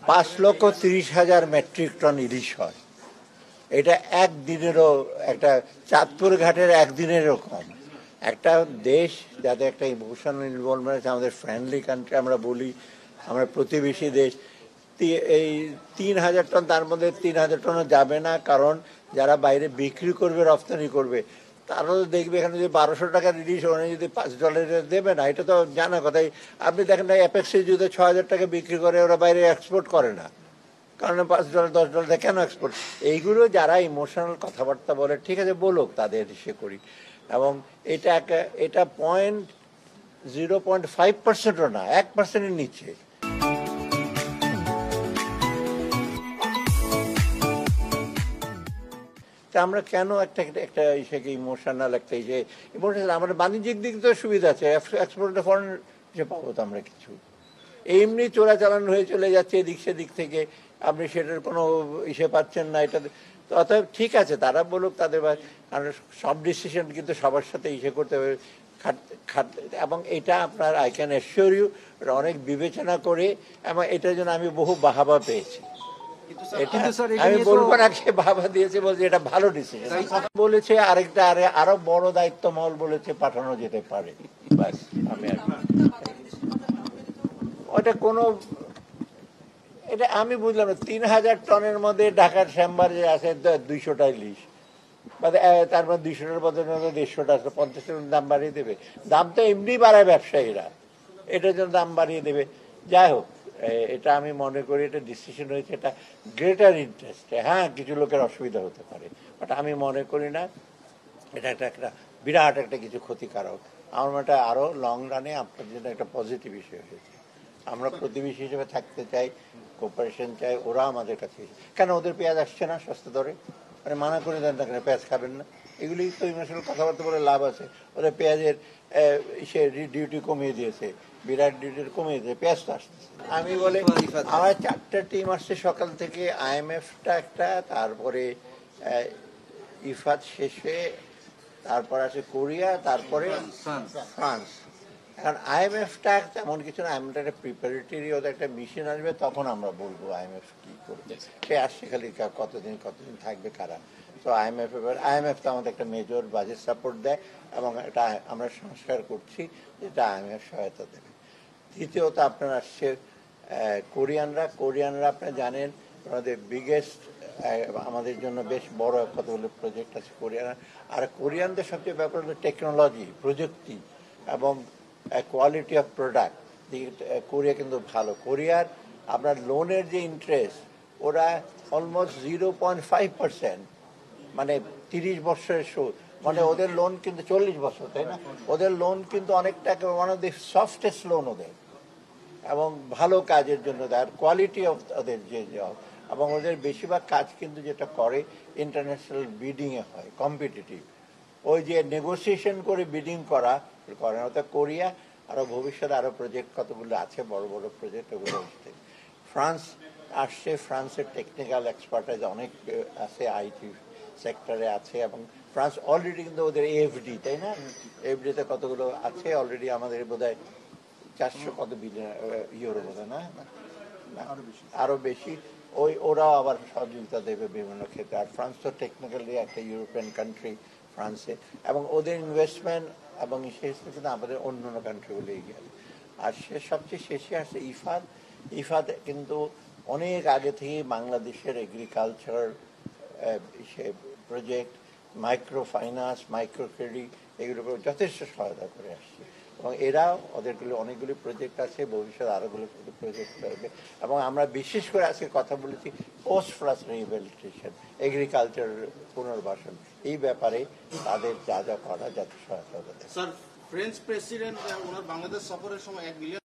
5,30,000 metric ton ইলিশ হয়। এটা একদিনেরও একটা চাঁদপুর ঘাটের একদিনেরও কম। একটা দেশ যাদের একটা ইমোশনাল ইনভলভমেন্ট আছে, আমাদের ফ্রেন্ডলি কান্ট্রি আমরা বলি, আমরা প্রতিবেশী দেশ, এই 3,000 টন, তার মধ্যে 3,000 টনও যাবে না, কারণ যারা বাইরে বিক্রি করবে, রপ্তানি করবে, তারা তো দেখবে এখানে যদি 1200 টাকার ইলিশ ওখানে যদি $5 দেবে না, এটা তো জানা কথাই। আপনি দেখেন না অ্যাপেক্সে যদি 6,000 টাকা বিক্রি করে, ওরা বাইরে এক্সপোর্ট করে না, কারণ $5 $10 কেন এক্সপোর্ট? এইগুলো যারা ইমোশনাল কথাবার্তা বলে, ঠিক আছে বলুক, তাদের সে করি। এবং এটা 0.5%ও না, 1%-এর নিচে। তা আমরা কেন একটা ইসেকে ইমোশনাল একটা ইমোশনাল? আমাদের বাণিজ্যিক দিক তো সুবিধা আছে, এক্সপোর্টে ফরেন পাবো তো আমরা কিছু। এমনি চোরাচালান হয়ে চলে যাচ্ছে এদিক সেদিক থেকে, আপনি সেটার কোনো পাচ্ছেন না। এটা তো অতএব ঠিক আছে, তারা বলুক তাদের, কারণ সব ডিসিশন কিন্তু সবার সাথে করতে হবে, এবং এটা আপনার আই ক্যান অ্যাসিওর ইউ অনেক বিবেচনা করে, এবং এটার জন্য আমি বহু বাহাবা পেয়েছি। আমি বলবো না সে বাবা দিয়েছে, বলছে এটা ভালো ডিসিশন বলেছে। আরেকটা আরো বড় দায়িত্ব মহল বলেছে পাঠানো যেতে পারে, ব্যাস। আমি ওটা কোনো, এটা আমি বুঝলাম না। 3,000 টনের মধ্যে ঢাকার চেম্বার যে আছে 200টা ইলিশ, তারপর 200টার বদলে 150টা, 50টার দাম বাড়িয়ে দেবে। দাম তো এমনি বাড়ায় ব্যবসায়ীরা, এটার জন্য দাম বাড়িয়ে দেবে। যাই হোক, এটা আমি মনে করি এটা ডিসিশন হয়েছে, এটা গ্রেটার ইন্টারেস্টে। হ্যাঁ, কিছু লোকের অসুবিধা হতে পারে, বাট আমি মনে করি না এটা একটা বিরাট একটা কিছু ক্ষতিকারক। আমার মনে হয় আরও লং রানে আপনার জন্য একটা পজিটিভ বিষয় হয়েছে। আমরা প্রতিবেশী হিসেবে থাকতে চাই, কোঅপারেশন চাই, ওরা আমাদের কাছে। কেন ওদের পেঁয়াজ আসছে না সস্তা দরে? মানে মানা করে দেন না, কেন পেঁয়াজ খাবেন না? এগুলি তো ইমোশনাল কথাবার্তা বলে লাভ আছে। ওদের পেঁয়াজের ডিউটি কমিয়ে দিয়েছে, বিরাট ডিউটি কমিয়ে দিয়েছে, পেঁয়াজ তো আসতেছে। আমি বলে আমার 4টা টিম আসছে সকাল থেকে, IMFটা একটা, তারপরে ইফাত শেষে, তারপর আছে কোরিয়া, তারপরে ফ্রান্স। এখন IMFটা তেমন কিছু না, IMFটা একটা প্রিপারেটরি, ওদের একটা মিশন আসবে, তখন আমরা বলবো IMF কি করবে। সে আসছে খালি কতদিন থাকবে, কারা। তো IMF তো আমাদের একটা মেজর বাজেট সাপোর্ট দেয়, এবং এটা আমরা সংস্কার করছি যেটা IMF সহায়তা দেবে। দ্বিতীয়ত আপনার আসছে কোরিয়ানরা আপনি জানেন আমাদের বিগেস্ট, আমাদের জন্য বেশ বড় কতগুলো প্রজেক্ট আছে কোরিয়ানরা। আর কোরিয়ানদের সবচেয়ে ব্যাপার হলো টেকনোলজি, প্রযুক্তি এবং কোয়ালিটি অফ প্রোডাক্ট। কোরিয়া কিন্তু ভালো। কোরিয়ার আপনার লোনের যে ইন্টারেস্ট, ওরা অলমোস্ট 0.5%, মানে 30 বছরের সুদ। মানে ওদের লোন কিন্তু 40 বছর, তাই না? ওদের লোন কিন্তু অনেকটা one of the softest loan ওদের, এবং ভালো কাজের জন্য দেয়, কোয়ালিটি অফ ওদের যে জব। এবং ওদের বেশিরভাগ কাজ কিন্তু যেটা করে ইন্টারন্যাশনাল বিডিংয়ে হয়, কম্পিটিটিভ। ওই যে নেগোসিয়েশন করে বিডিং করে না। অর্থাৎ কোরিয়া আরও ভবিষ্যতে আরও প্রজেক্ট কতগুলো আছে, বড় বড় প্রজেক্ট, ওগুলো হচ্ছে। ফ্রান্স আসছে, ফ্রান্সের টেকনিক্যাল এক্সপার্টাইজ অনেক আছে, IT সেক্টরে আছে, এবং ফ্রান্স অলরেডি কিন্তু ওদের AFD, তাই না? AFDতে কতগুলো আছে অলরেডি, আমাদের বোধহয় 400 কত বিলিয়ন ইউরো বোধহয়, না আরো বেশি। ওরাও আবার সহযোগিতা দেবে বিভিন্ন ক্ষেত্রে। আর ফ্রান্স তো টেকনিক্যালি একটা ইউরোপিয়ান কান্ট্রি, ফ্রান্সে, এবং ওদের ইনভেস্টমেন্ট এবং শেষ কিন্তু আমাদের অন্য কান্ট্রিগুলো এগিয়ে। আর সবচেয়ে শেষে আসে ইফাদ কিন্তু অনেক আগে থেকেই বাংলাদেশের agriculture project, micro finance, micro credit, এগুলো যথেষ্ট সহায়তা করে আসছে। এবং এরাও ওদেরগুলো অনেকগুলি প্রজেক্ট আছে, ভবিষ্যতে আরোগুলো প্রজেক্ট করবে। এবং আমরা বিশেষ করে আজকে কথা বলেছি পোস্ট ফ্লাড রিহ্যাবিলিটেশন, এগ্রিকালচার পুনর্বাসন, এই ব্যাপারে তাদের যা যা করা যাতে সহায়তা দেয়। স্যার, ফ্রেঞ্চ প্রেসিডেন্ট ওনার বাংলাদেশ সফরের সময় 1 বিলিয়ন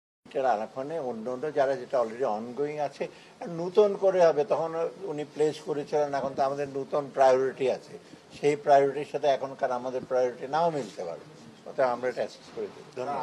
আলাপনে অন্য যারা যেটা অলরেডি অনগোয়িং আছে, নতুন করে হবে, তখন উনি প্লেস করেছিলেন। এখন তো আমাদের নতুন প্রায়োরিটি আছে, সেই প্রায়োরিটির সাথে এখনকার আমাদের প্রায়োরিটি নাও মিলতে পারে, অর্থাৎ আমরা এটা অ্যাসেস করে দিই। ধন্যবাদ।